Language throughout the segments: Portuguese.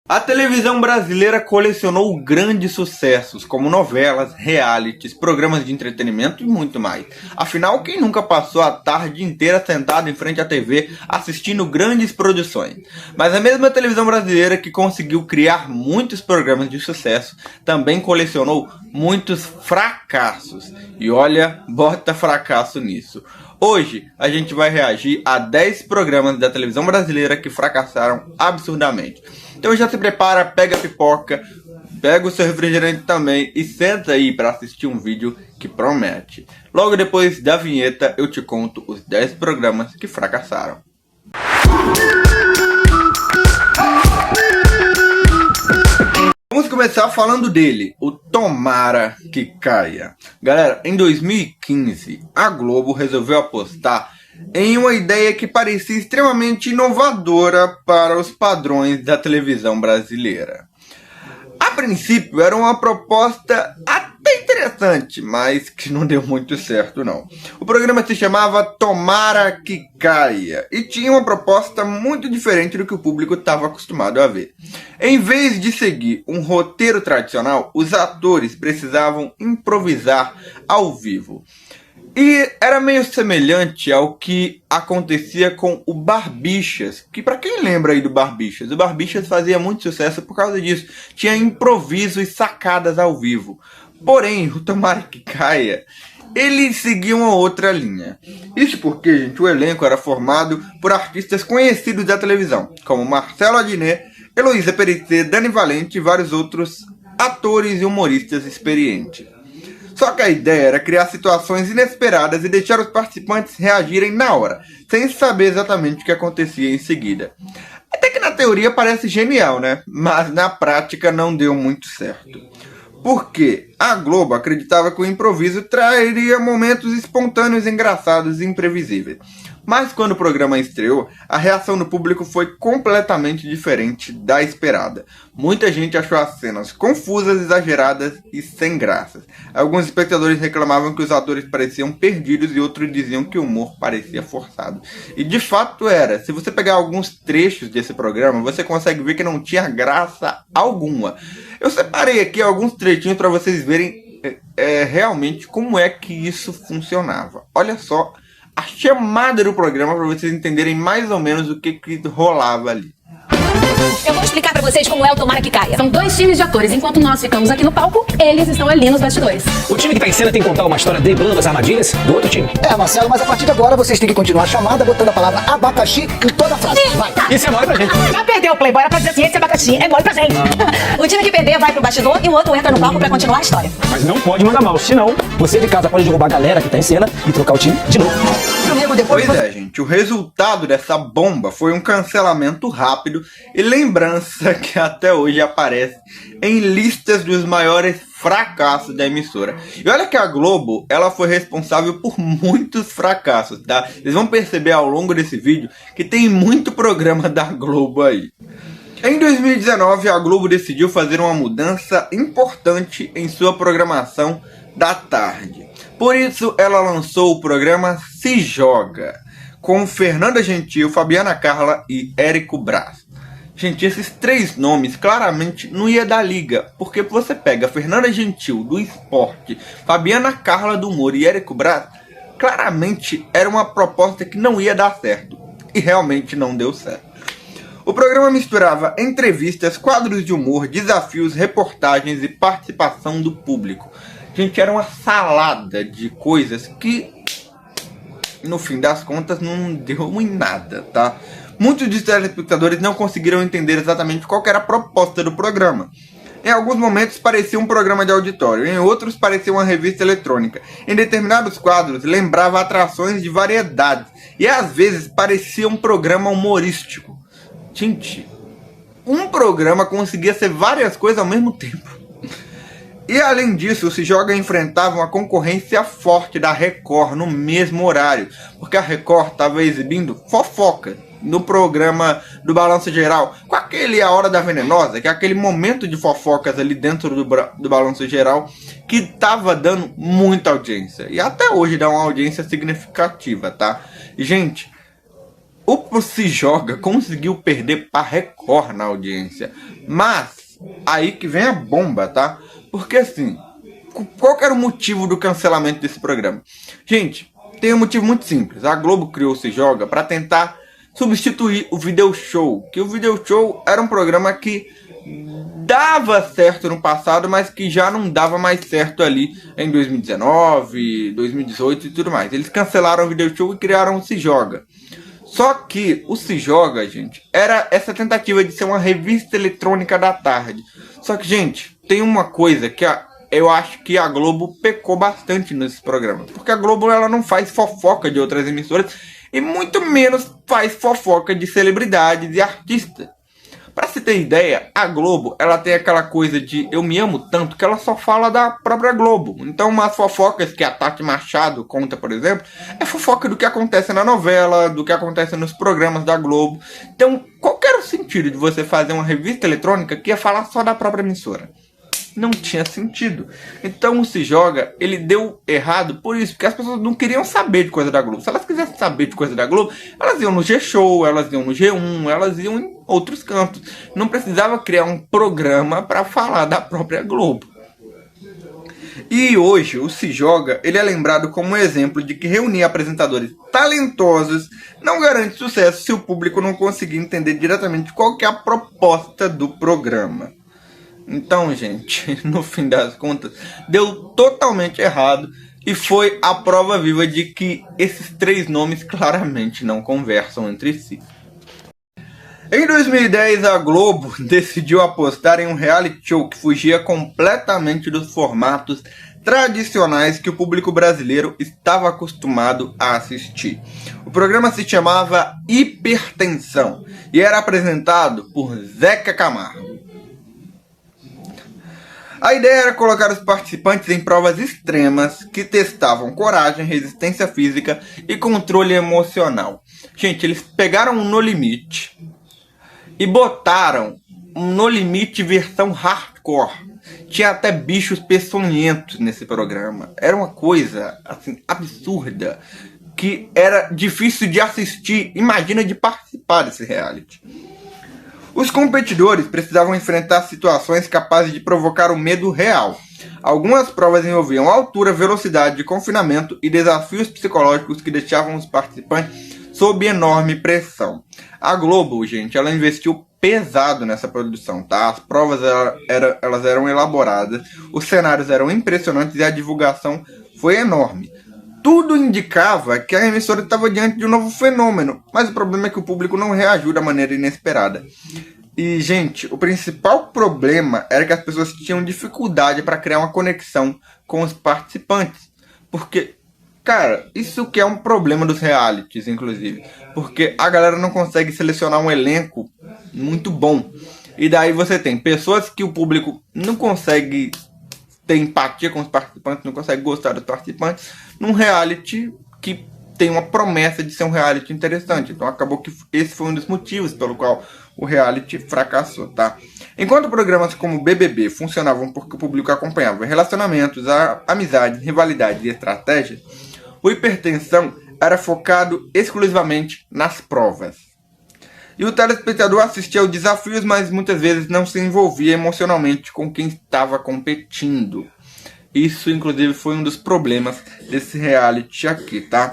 A televisão brasileira colecionou grandes sucessos, como novelas, realities, programas de entretenimento e muito mais. Afinal, quem nunca passou a tarde inteira sentado em frente à TV assistindo grandes produções? Mas a mesma televisão brasileira que conseguiu criar muitos programas de sucesso, também colecionou muitos fracassos. E olha, bota fracasso nisso. Hoje a gente vai reagir a 10 programas da televisão brasileira que fracassaram absurdamente. Então já se prepara, pega a pipoca, pega o seu refrigerante também e senta aí para assistir um vídeo que promete. Logo depois da vinheta eu te conto os 10 programas que fracassaram. Vamos começar falando dele, o Tomara que Caia. Galera, em 2015, a Globo resolveu apostar em uma ideia que parecia extremamente inovadora para os padrões da televisão brasileira. A princípio, era uma proposta até interessante, mas que não deu muito certo não. O programa se chamava Tomara que Caia e tinha uma proposta muito diferente do que o público estava acostumado a ver. Em vez de seguir um roteiro tradicional, os atores precisavam improvisar ao vivo. E era meio semelhante ao que acontecia com o Barbixas, que para quem lembra aí do Barbixas, o Barbixas fazia muito sucesso por causa disso. Tinha improviso e sacadas ao vivo. Porém, o Tomara que Caia, ele seguia uma outra linha. Isso porque, gente, o elenco era formado por artistas conhecidos da televisão, como Marcelo Adnet, Heloísa Peretti, Dani Valente e vários outros atores e humoristas experientes. Só que a ideia era criar situações inesperadas e deixar os participantes reagirem na hora, sem saber exatamente o que acontecia em seguida. Até que na teoria parece genial, né? Mas na prática não deu muito certo. Porque a Globo acreditava que o improviso traria momentos espontâneos, engraçados e imprevisíveis. Mas quando o programa estreou, a reação do público foi completamente diferente da esperada. Muita gente achou as cenas confusas, exageradas e sem graças. Alguns espectadores reclamavam que os atores pareciam perdidos e outros diziam que o humor parecia forçado. E de fato era. Se você pegar alguns trechos desse programa, você consegue ver que não tinha graça alguma. Eu separei aqui alguns trechinhos para vocês verem realmente como é que isso funcionava. Olha só a chamada do programa para vocês entenderem mais ou menos o que rolava ali. Eu vou explicar pra vocês como é o Tomara que Caia. São dois times de atores. Enquanto nós ficamos aqui no palco, eles estão ali nos bastidores. O time que tá em cena tem que contar uma história driblando as armadilhas do outro time. Marcelo, mas a partir de agora vocês têm que continuar a chamada botando a palavra abacaxi em toda a frase. Vai. Isso é mole pra gente. Já perdeu o Playboy, era pra dizer assim, esse abacaxi é mole pra gente. O time que perder vai pro bastidor e o outro entra no palco pra continuar a história. Mas não pode mandar mal, senão você de casa pode derrubar a galera que tá em cena e trocar o time de novo. Pois é, gente, o resultado dessa bomba foi um cancelamento rápido e lembrança que até hoje aparece em listas dos maiores fracassos da emissora. E olha que a Globo, ela foi responsável por muitos fracassos, tá? Vocês vão perceber ao longo desse vídeo que tem muito programa da Globo aí. Em 2019, a Globo decidiu fazer uma mudança importante em sua programação da tarde. Por isso, ela lançou o programa Se Joga, com Fernanda Gentil, Fabiana Carla e Érico Braz. Gente, esses três nomes claramente não ia dar liga, porque você pega Fernanda Gentil do esporte, Fabiana Carla do humor e Érico Braz, claramente era uma proposta que não ia dar certo, e realmente não deu certo. O programa misturava entrevistas, quadros de humor, desafios, reportagens e participação do público. Gente, era uma salada de coisas que, no fim das contas, não deu em nada, tá? Muitos dos telespectadores não conseguiram entender exatamente qual era a proposta do programa. Em alguns momentos parecia um programa de auditório, em outros parecia uma revista eletrônica. Em determinados quadros lembrava atrações de variedades e às vezes parecia um programa humorístico. Gente, um programa conseguia ser várias coisas ao mesmo tempo. E além disso, o Se Joga enfrentava uma concorrência forte da Record no mesmo horário, porque a Record estava exibindo fofoca no programa do Balanço Geral, com aquele A Hora da Venenosa, que é aquele momento de fofocas ali dentro do Balanço Geral, que estava dando muita audiência. E até hoje dá uma audiência significativa, tá? E, gente, o Se Joga conseguiu perder para Record na audiência. Mas aí que vem a bomba, tá? Porque assim, qual que era o motivo do cancelamento desse programa? Gente, tem um motivo muito simples. A Globo criou o Se Joga para tentar substituir o Video Show. Que o Video Show era um programa que dava certo no passado, mas que já não dava mais certo ali em 2019, 2018 e tudo mais. Eles cancelaram o Video Show e criaram o Se Joga. Só que o Se Joga, gente, era essa tentativa de ser uma revista eletrônica da tarde. Só que, gente, tem uma coisa que eu acho que a Globo pecou bastante nesses programas. Porque a Globo, ela não faz fofoca de outras emissoras e muito menos faz fofoca de celebridades e artistas. Pra se ter ideia, a Globo, ela tem aquela coisa de eu me amo tanto que ela só fala da própria Globo. Então, umas fofocas que a Tati Machado conta, por exemplo, é fofoca do que acontece na novela, do que acontece nos programas da Globo. Então, qual que era o sentido de você fazer uma revista eletrônica que ia falar só da própria emissora? Não tinha sentido. Então o Se Joga, ele deu errado por isso, porque as pessoas não queriam saber de coisa da Globo. Se elas quisessem saber de coisa da Globo, elas iam no G-Show, elas iam no G1, elas iam em outros cantos. Não precisava criar um programa para falar da própria Globo. E hoje o Se Joga, ele é lembrado como um exemplo de que reunir apresentadores talentosos não garante sucesso se o público não conseguir entender diretamente qual que é a proposta do programa. Então, gente, no fim das contas, deu totalmente errado e foi a prova viva de que esses três nomes claramente não conversam entre si. Em 2010, a Globo decidiu apostar em um reality show que fugia completamente dos formatos tradicionais que o público brasileiro estava acostumado a assistir. O programa se chamava Hipertensão e era apresentado por Zeca Camargo. A ideia era colocar os participantes em provas extremas que testavam coragem, resistência física e controle emocional. Gente, eles pegaram um No Limite e botaram um No Limite versão hardcore. Tinha até bichos peçonhentos nesse programa. Era uma coisa assim absurda que era difícil de assistir. Imagina de participar desse reality. Os competidores precisavam enfrentar situações capazes de provocar o medo real. Algumas provas envolviam altura, velocidade de confinamento e desafios psicológicos que deixavam os participantes sob enorme pressão. A Globo, gente, ela investiu pesado nessa produção, tá? As provas elas eram elaboradas, os cenários eram impressionantes e a divulgação foi enorme. Tudo indicava que a emissora estava diante de um novo fenômeno, mas o problema é que o público não reagiu da maneira inesperada. E, gente, o principal problema era que as pessoas tinham dificuldade para criar uma conexão com os participantes. Porque, cara, isso que é um problema dos realities, inclusive. Porque a galera não consegue selecionar um elenco muito bom. E daí você tem pessoas que o público não consegue ter empatia com os participantes, não consegue gostar dos participantes, num reality que tem uma promessa de ser um reality interessante. Então acabou que esse foi um dos motivos pelo qual o reality fracassou, tá? Enquanto programas como BBB funcionavam porque o público acompanhava relacionamentos, amizades, rivalidades e estratégias, o Hipertensão era focado exclusivamente nas provas. E o telespectador assistia aos desafios, mas muitas vezes não se envolvia emocionalmente com quem estava competindo. Isso, inclusive, foi um dos problemas desse reality aqui, tá?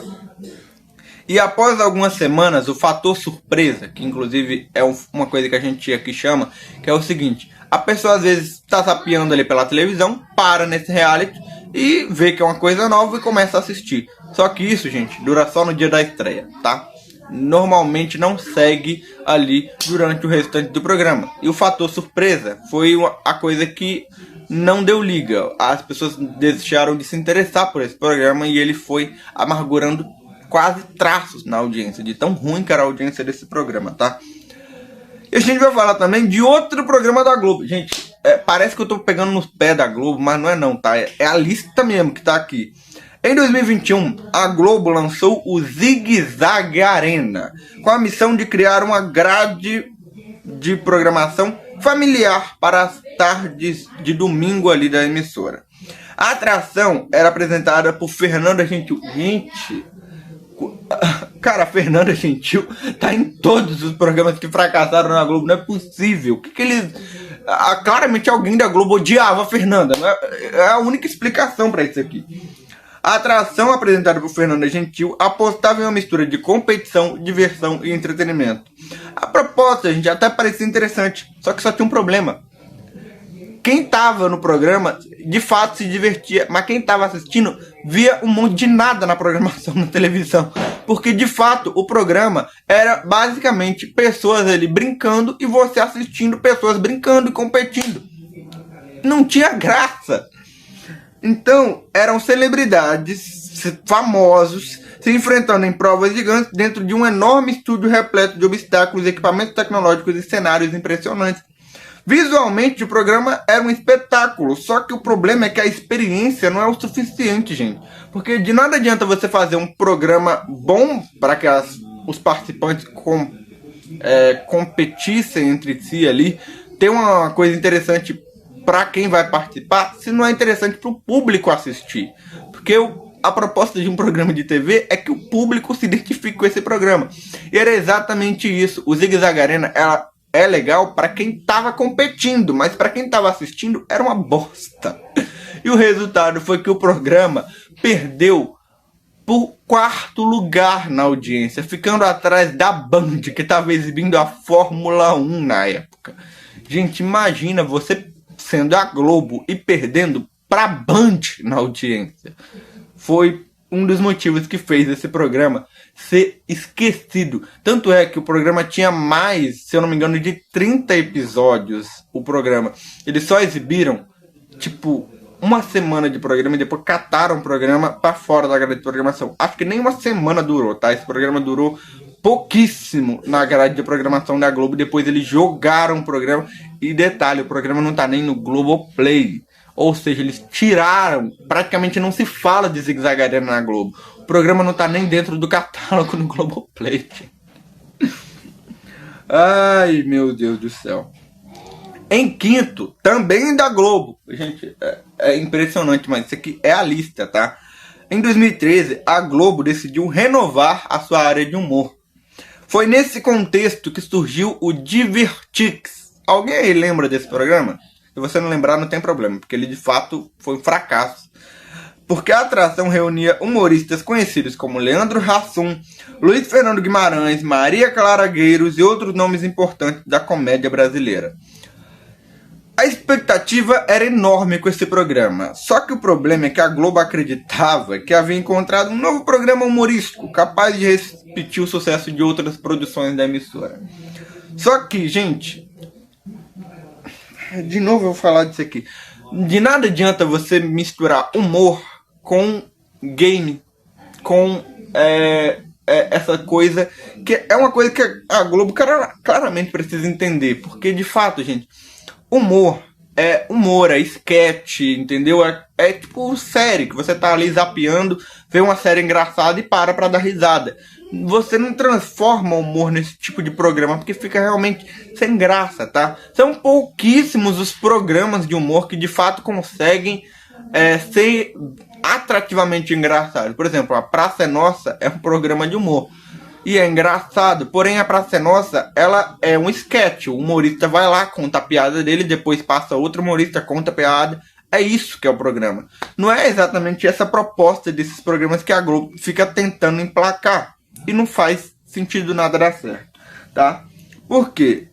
E após algumas semanas, o fator surpresa, que inclusive é uma coisa que a gente aqui chama, que é o seguinte: a pessoa às vezes está zapeando ali pela televisão, para nesse reality e vê que é uma coisa nova e começa a assistir. Só que isso, gente, dura só no dia da estreia, tá? Normalmente não segue ali durante o restante do programa. E o fator surpresa foi a coisa que não deu liga. As pessoas deixaram de se interessar por esse programa e ele foi amargurando quase traços na audiência, de tão ruim que era a audiência desse programa, tá? E a gente vai falar também de outro programa da Globo. Gente, parece que eu tô pegando nos pés da Globo, mas não é não, tá? É a lista mesmo que tá aqui. Em 2021, a Globo lançou o Zig Zag Arena, com a missão de criar uma grade de programação familiar para as tardes de domingo ali da emissora. A atração era apresentada por Fernanda Gentil. Gente, Cara, a Fernanda Gentil tá em todos os programas que fracassaram na Globo. Não é possível. O que eles... claramente alguém da Globo odiava a Fernanda. Não é a única explicação pra isso aqui. A atração apresentada por Fernanda Gentil apostava em uma mistura de competição, diversão e entretenimento. A proposta, gente, até parecia interessante, só que só tinha um problema. Quem tava no programa, de fato, se divertia, mas quem tava assistindo via um monte de nada na programação na televisão. Porque, de fato, o programa era basicamente pessoas ali brincando e você assistindo pessoas brincando e competindo. Não tinha graça. Então, eram celebridades famosos se enfrentando em provas gigantes dentro de um enorme estúdio repleto de obstáculos, equipamentos tecnológicos e cenários impressionantes. Visualmente, o programa era um espetáculo, só que o problema é que a experiência não é o suficiente, gente. Porque de nada adianta você fazer um programa bom para que os participantes competissem entre si ali, ter uma coisa interessante para quem vai participar, se não é interessante para o público assistir. Porque a proposta de um programa de TV é que o público se identifique com esse programa. E era exatamente isso. O Zig Zag Arena, ela é legal para quem tava competindo, mas para quem tava assistindo era uma bosta. E o resultado foi que o programa perdeu por 4º lugar na audiência, ficando atrás da Band, que estava exibindo a Fórmula 1 na época. Gente, imagina você sendo a Globo e perdendo pra Band na audiência. Foi um dos motivos que fez esse programa ser esquecido. Tanto é que o programa tinha mais, se eu não me engano, de 30 episódios, o programa. Eles só exibiram, tipo, uma semana de programa e depois cataram o programa pra fora da grade de programação. Acho que nem uma semana durou, tá? Esse programa durou pouquíssimo na grade de programação da Globo. Depois eles jogaram o programa. E detalhe, o programa não tá nem no Globoplay. Ou seja, eles tiraram. Praticamente não se fala de Zig Zag Arena na Globo. O programa não tá nem dentro do catálogo no Globoplay. Ai, meu Deus do céu. Em quinto, também da Globo. Gente, é impressionante, mas isso aqui é a lista, tá? Em 2013, a Globo decidiu renovar a sua área de humor. Foi nesse contexto que surgiu o Divertix. Alguém aí lembra desse programa? Se você não lembrar, não tem problema, porque ele de fato foi um fracasso. Porque a atração reunia humoristas conhecidos como Leandro Hassum, Luiz Fernando Guimarães, Maria Clara Gueiros e outros nomes importantes da comédia brasileira. A expectativa era enorme com esse programa, só que o problema é que a Globo acreditava que havia encontrado um novo programa humorístico capaz de repetir o sucesso de outras produções da emissora. Só que, gente, de novo eu vou falar disso aqui, de nada adianta você misturar humor com game, com essa coisa, que é uma coisa que a Globo claramente precisa entender, porque de fato, gente, humor, é sketch, entendeu? É tipo série, que você tá ali zapeando, vê uma série engraçada e pra dar risada. Você não transforma o humor nesse tipo de programa, porque fica realmente sem graça, tá? São pouquíssimos os programas de humor que de fato conseguem ser atrativamente engraçados. Por exemplo, a Praça é Nossa é um programa de humor. E é engraçado, porém a Praça é Nossa, ela é um sketch. O humorista vai lá, conta a piada dele, depois passa outro humorista, conta a piada. É isso que é o programa. Não é exatamente essa proposta desses programas que a Globo fica tentando emplacar. E não faz sentido nada dar certo, tá? Por quê?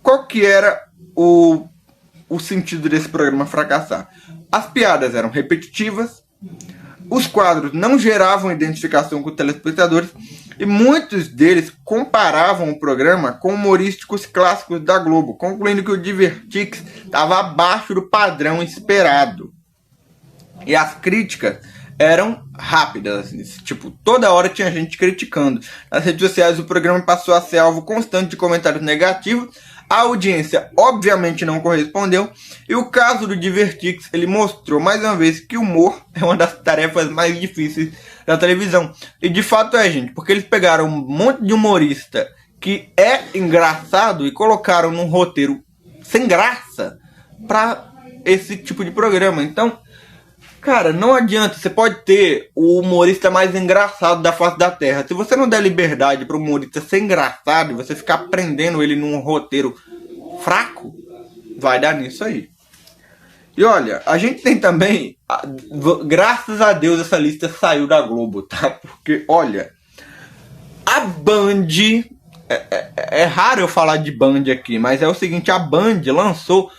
Qual que era o sentido desse programa fracassar? As piadas eram repetitivas, os quadros não geravam identificação com os telespectadores e muitos deles comparavam o programa com humorísticos clássicos da Globo, concluindo que o Divertix estava abaixo do padrão esperado. E as críticas eram rápidas, assim, tipo, toda hora tinha gente criticando. Nas redes sociais o programa passou a ser alvo constante de comentários negativos. A audiência obviamente não correspondeu, e o caso do Divertix, ele mostrou mais uma vez que o humor é uma das tarefas mais difíceis da televisão. E de fato é, gente, porque eles pegaram um monte de humorista que é engraçado e colocaram num roteiro sem graça pra esse tipo de programa. Então, Cara, não adianta, você pode ter o humorista mais engraçado da face da terra. Se você não der liberdade para o humorista ser engraçado e você ficar prendendo ele num roteiro fraco, vai dar nisso aí. E olha, a gente tem também, graças a Deus essa lista saiu da Globo, tá? Porque, olha, a Band, é raro eu falar de Band aqui, mas é o seguinte, a Band lançou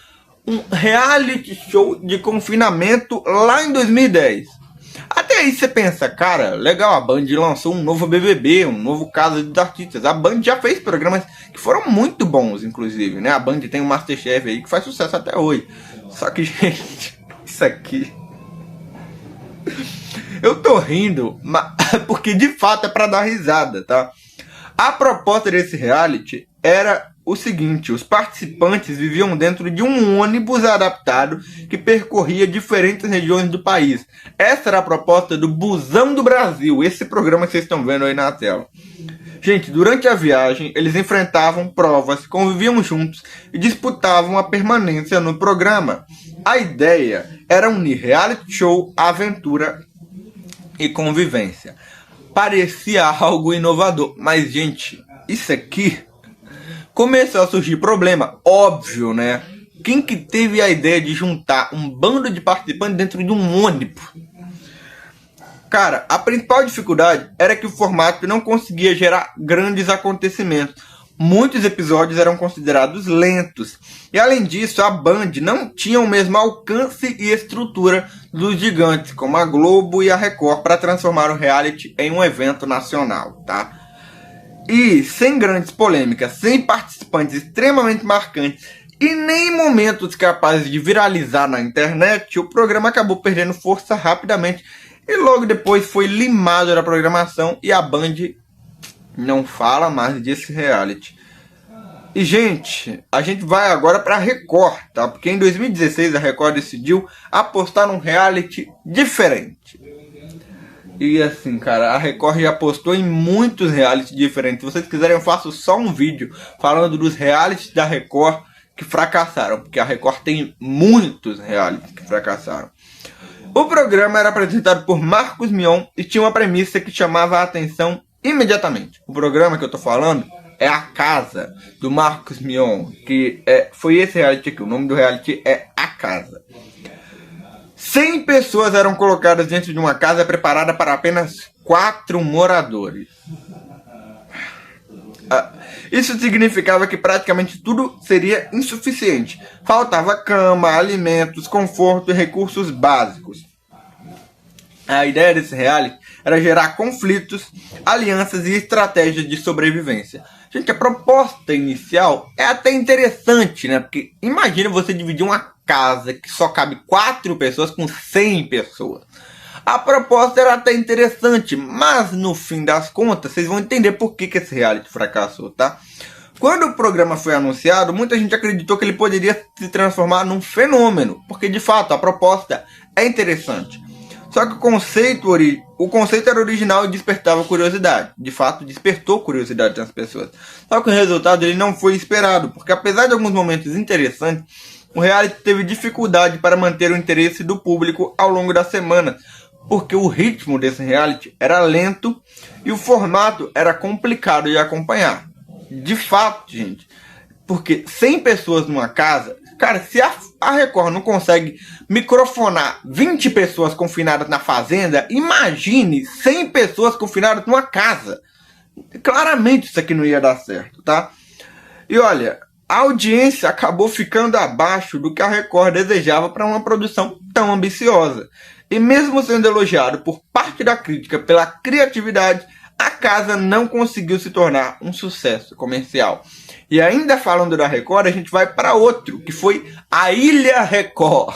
um reality show de confinamento lá em 2010. Até aí você pensa, cara, legal, a Band lançou um novo BBB, um novo Casa dos Artistas. A Band já fez programas que foram muito bons, inclusive, né? A Band tem um Masterchef aí que faz sucesso até hoje. Só que, gente, isso aqui... Eu tô rindo, mas porque de fato é pra dar risada, tá? A proposta desse reality era o seguinte: os participantes viviam dentro de um ônibus adaptado que percorria diferentes regiões do país. Essa era a proposta do Busão do Brasil, esse programa que vocês estão vendo aí na tela. Gente, durante a viagem, eles enfrentavam provas, conviviam juntos e disputavam a permanência no programa. A ideia era unir reality show, aventura e convivência. Parecia algo inovador, mas, gente, isso aqui começou a surgir problema, óbvio, né? Quem que teve a ideia de juntar um bando de participantes dentro de um ônibus? Cara, a principal dificuldade era que o formato não conseguia gerar grandes acontecimentos. Muitos episódios eram considerados lentos. E além disso, a Band não tinha o mesmo alcance e estrutura dos gigantes, como a Globo e a Record, para transformar o reality em um evento nacional, tá? E sem grandes polêmicas, sem participantes extremamente marcantes e nem momentos capazes de viralizar na internet, o programa acabou perdendo força rapidamente e logo depois foi limado da programação e a Band não fala mais desse reality. E, gente, a gente vai agora para a Record, tá? Porque em 2016 a Record decidiu apostar num reality diferente. E assim, cara, a Record já apostou em muitos realities diferentes. Se vocês quiserem, eu faço só um vídeo falando dos realities da Record que fracassaram. Porque a Record tem muitos realities que fracassaram. O programa era apresentado por Marcos Mion e tinha uma premissa que chamava a atenção imediatamente. O programa que eu tô falando é A Casa, do Marcos Mion, que foi esse reality aqui. O nome do reality é A Casa. 100 pessoas eram colocadas dentro de uma casa preparada para apenas 4 moradores. Isso significava que praticamente tudo seria insuficiente. Faltava cama, alimentos, conforto e recursos básicos. A ideia desse reality era gerar conflitos, alianças e estratégias de sobrevivência. Gente, a proposta inicial é até interessante, né? Porque imagina você dividir uma casa que só cabe 4 pessoas com 100 pessoas. A proposta era até interessante, mas no fim das contas, vocês vão entender por que esse reality fracassou, tá? Quando o programa foi anunciado, muita gente acreditou que ele poderia se transformar num fenômeno, porque de fato a proposta é interessante. Só que o conceito era original e despertava curiosidade. De fato, despertou curiosidade das pessoas. Só que o resultado ele não foi esperado, porque apesar de alguns momentos interessantes, o reality teve dificuldade para manter o interesse do público ao longo da semana, porque o ritmo desse reality era lento e o formato era complicado de acompanhar. De fato, gente, porque 100 pessoas numa casa... Cara, se a Record não consegue microfonar 20 pessoas confinadas na fazenda, imagine 100 pessoas confinadas numa casa. Claramente isso aqui não ia dar certo, tá? E olha, a audiência acabou ficando abaixo do que a Record desejava para uma produção tão ambiciosa. E mesmo sendo elogiado por parte da crítica pela criatividade, a casa não conseguiu se tornar um sucesso comercial. E ainda falando da Record, a gente vai para outro, que foi a Ilha Record.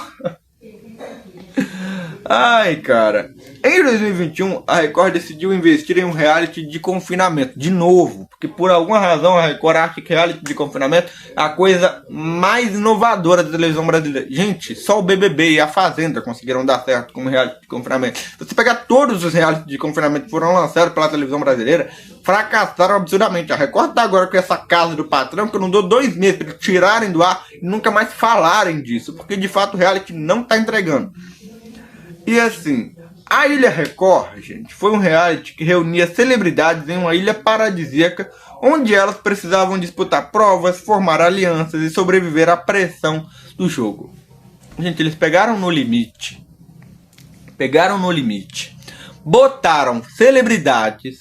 Ai, cara. Em 2021, a Record decidiu investir em um reality de confinamento. De novo, porque por alguma razão a Record acha que reality de confinamento é a coisa mais inovadora da televisão brasileira. Gente, só o BBB e a Fazenda conseguiram dar certo como reality de confinamento. Se você pegar todos os realities de confinamento que foram lançados pela televisão brasileira, fracassaram absurdamente. A Record tá agora com essa Casa do Patrão, que eu não dou 2 meses para eles tirarem do ar e nunca mais falarem disso. Porque de fato o reality não tá entregando. E assim, a Ilha Record, gente, foi um reality que reunia celebridades em uma ilha paradisíaca, onde elas precisavam disputar provas, formar alianças e sobreviver à pressão do jogo. Gente, eles pegaram no limite, botaram celebridades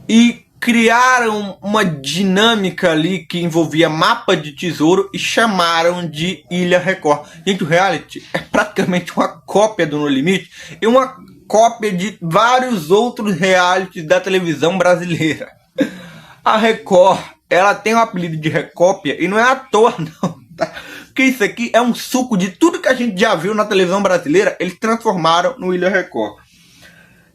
e criaram uma dinâmica ali que envolvia mapa de tesouro e chamaram de Ilha Record. Gente, o reality é praticamente uma cópia do No Limite e uma cópia de vários outros realities da televisão brasileira. A Record, ela tem o apelido de Recópia e não é à toa não, tá? Porque isso aqui é um suco de tudo que a gente já viu na televisão brasileira, eles transformaram no Ilha Record.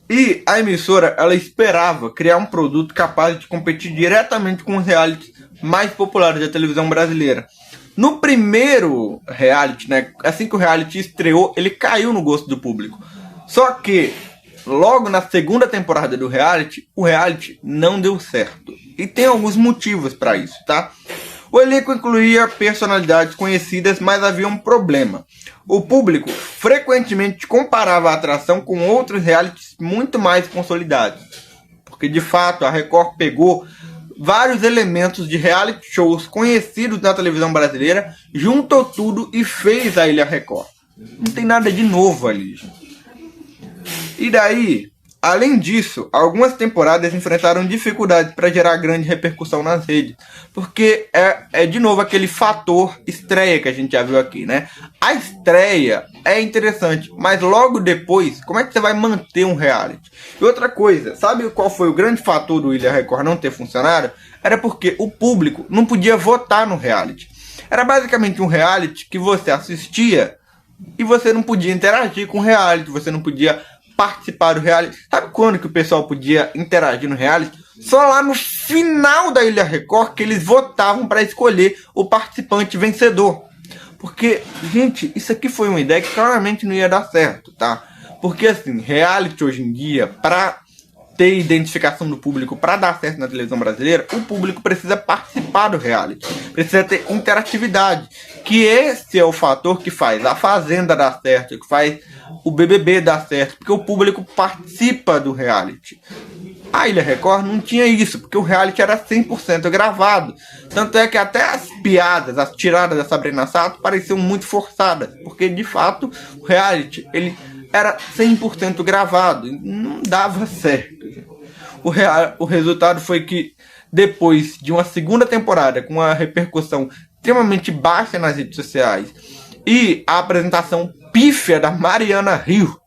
E a emissora, ela esperava criar um produto capaz de competir diretamente com os realities mais populares da televisão brasileira. No primeiro reality, né, assim que o reality estreou, ele caiu no gosto do público. Só que, logo na segunda temporada do reality, o reality não deu certo. E tem alguns motivos para isso, tá? O elenco incluía personalidades conhecidas, mas havia um problema. O público frequentemente comparava a atração com outros realities muito mais consolidados. Porque, de fato, a Record pegou vários elementos de reality shows conhecidos na televisão brasileira, juntou tudo e fez a Ilha Record. Não tem nada de novo ali, gente. E daí, além disso, algumas temporadas enfrentaram dificuldades para gerar grande repercussão nas redes. Porque é de novo aquele fator estreia que a gente já viu aqui, né? A estreia é interessante, mas logo depois, como é que você vai manter um reality? E outra coisa, sabe qual foi o grande fator do Ilha Record não ter funcionado? Era porque o público não podia votar no reality. Era basicamente um reality que você assistia e você não podia interagir com o reality, você não podia participar do reality. Sabe quando que o pessoal podia interagir no reality? Só lá no final da Ilha Record que eles votavam para escolher o participante vencedor. Porque, gente, isso aqui foi uma ideia que claramente não ia dar certo, tá? Porque assim, reality hoje em dia, para ter identificação do público, para dar certo na televisão brasileira, o público precisa participar do reality, precisa ter interatividade, que esse é o fator que faz a Fazenda dar certo, que faz o BBB dar certo, porque o público participa do reality. A Ilha Record não tinha isso, porque o reality era 100% gravado. Tanto é que até as piadas, as tiradas da Sabrina Sato pareciam muito forçadas, porque de fato o reality ele era 100% gravado, e não dava certo. O resultado foi que depois de uma segunda temporada com uma repercussão extremamente baixa nas redes sociais e a apresentação pífia da Mariana Rio,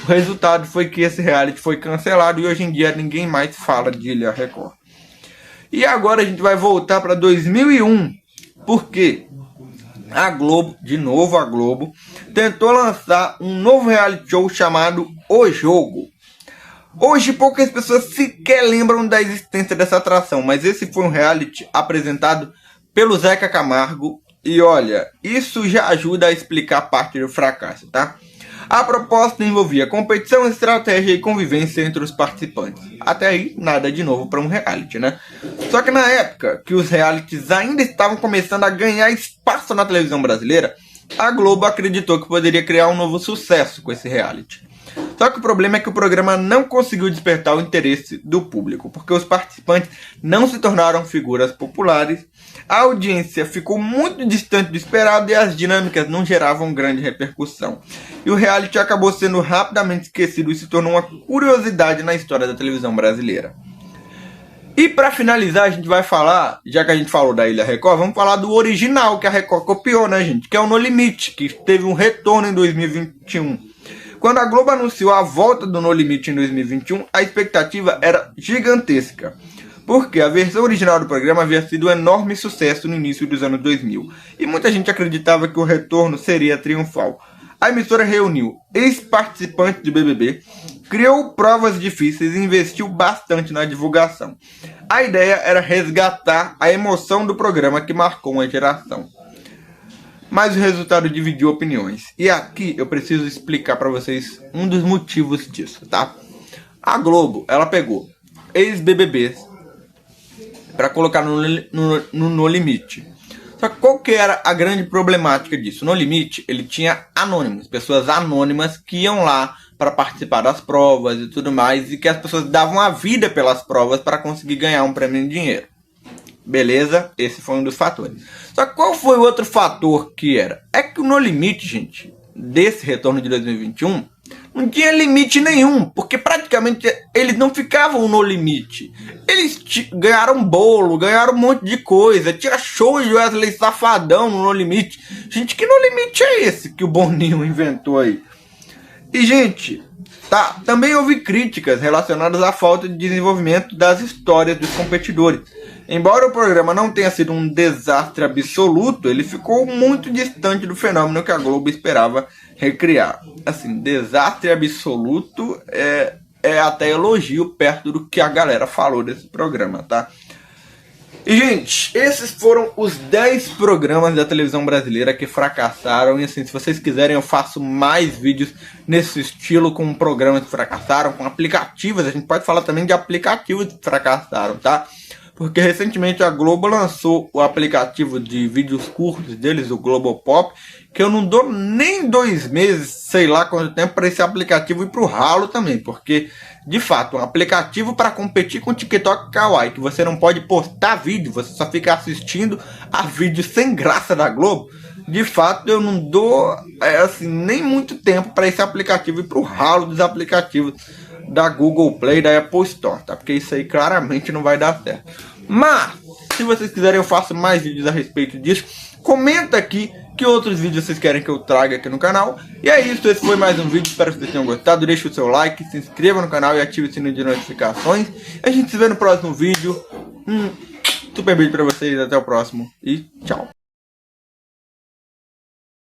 o resultado foi que esse reality foi cancelado e hoje em dia ninguém mais fala de Ilha Record. E agora a gente vai voltar para 2001, porque a Globo, de novo a Globo, tentou lançar um novo reality show chamado O Jogo. Hoje poucas pessoas sequer lembram da existência dessa atração, mas esse foi um reality apresentado pelo Zeca Camargo e olha, isso já ajuda a explicar parte do fracasso, tá? A proposta envolvia competição, estratégia e convivência entre os participantes. Até aí, nada de novo para um reality, né? Só que na época que os realities ainda estavam começando a ganhar espaço na televisão brasileira, a Globo acreditou que poderia criar um novo sucesso com esse reality. Só que o problema é que o programa não conseguiu despertar o interesse do público, porque os participantes não se tornaram figuras populares, a audiência ficou muito distante do esperado e as dinâmicas não geravam grande repercussão. E o reality acabou sendo rapidamente esquecido e se tornou uma curiosidade na história da televisão brasileira. E para finalizar, a gente vai falar, já que a gente falou da Ilha Record, vamos falar do original que a Record copiou, né, gente? Que é o No Limite, que teve um retorno em 2021. Quando a Globo anunciou a volta do No Limite em 2021, a expectativa era gigantesca, porque a versão original do programa havia sido um enorme sucesso no início dos anos 2000, e muita gente acreditava que o retorno seria triunfal. A emissora reuniu ex-participantes do BBB, criou provas difíceis e investiu bastante na divulgação. A ideia era resgatar a emoção do programa que marcou uma geração. Mas o resultado dividiu opiniões. E aqui eu preciso explicar para vocês um dos motivos disso, tá? A Globo, ela pegou ex-BBBs para colocar no Limite. Só que qual que era a grande problemática disso? No Limite, ele tinha anônimos, pessoas anônimas que iam lá para participar das provas e tudo mais, e que as pessoas davam a vida pelas provas para conseguir ganhar um prêmio em dinheiro. Beleza? Esse foi um dos fatores. Só que qual foi o outro fator que era? É que o No Limite, gente, desse retorno de 2021, não tinha limite nenhum, porque praticamente eles não ficavam no limite. Eles ganharam bolo, ganharam um monte de coisa, tinha show de Wesley Safadão no No Limite. Gente, que No Limite é esse que o Boninho inventou aí? E, gente, também houve críticas relacionadas à falta de desenvolvimento das histórias dos competidores. Embora o programa não tenha sido um desastre absoluto, ele ficou muito distante do fenômeno que a Globo esperava recriar. Assim, desastre absoluto é até elogio perto do que a galera falou desse programa, tá? E, gente, esses foram os 10 programas da televisão brasileira que fracassaram. E assim, se vocês quiserem, eu faço mais vídeos nesse estilo, com programas que fracassaram, com aplicativos. A gente pode falar também de aplicativos que fracassaram, tá? Porque recentemente a Globo lançou o aplicativo de vídeos curtos deles, o Globopop, que eu não dou nem 2 meses, sei lá quanto tempo, para esse aplicativo ir pro ralo também. Porque, de fato, um aplicativo para competir com o TikTok e Kawaii, que você não pode postar vídeo, você só fica assistindo a vídeos sem graça da Globo. De fato, eu não dou assim, nem muito tempo para esse aplicativo ir pro ralo dos aplicativos da Google Play e da Apple Store, tá? Porque isso aí claramente não vai dar certo. Mas, se vocês quiserem, eu faço mais vídeos a respeito disso. Comenta aqui que outros vídeos vocês querem que eu traga aqui no canal. E é isso, esse foi mais um vídeo, espero que vocês tenham gostado. Deixe o seu like, se inscreva no canal e ative o sininho de notificações. A gente se vê no próximo vídeo. Super beijo pra vocês, até o próximo e tchau.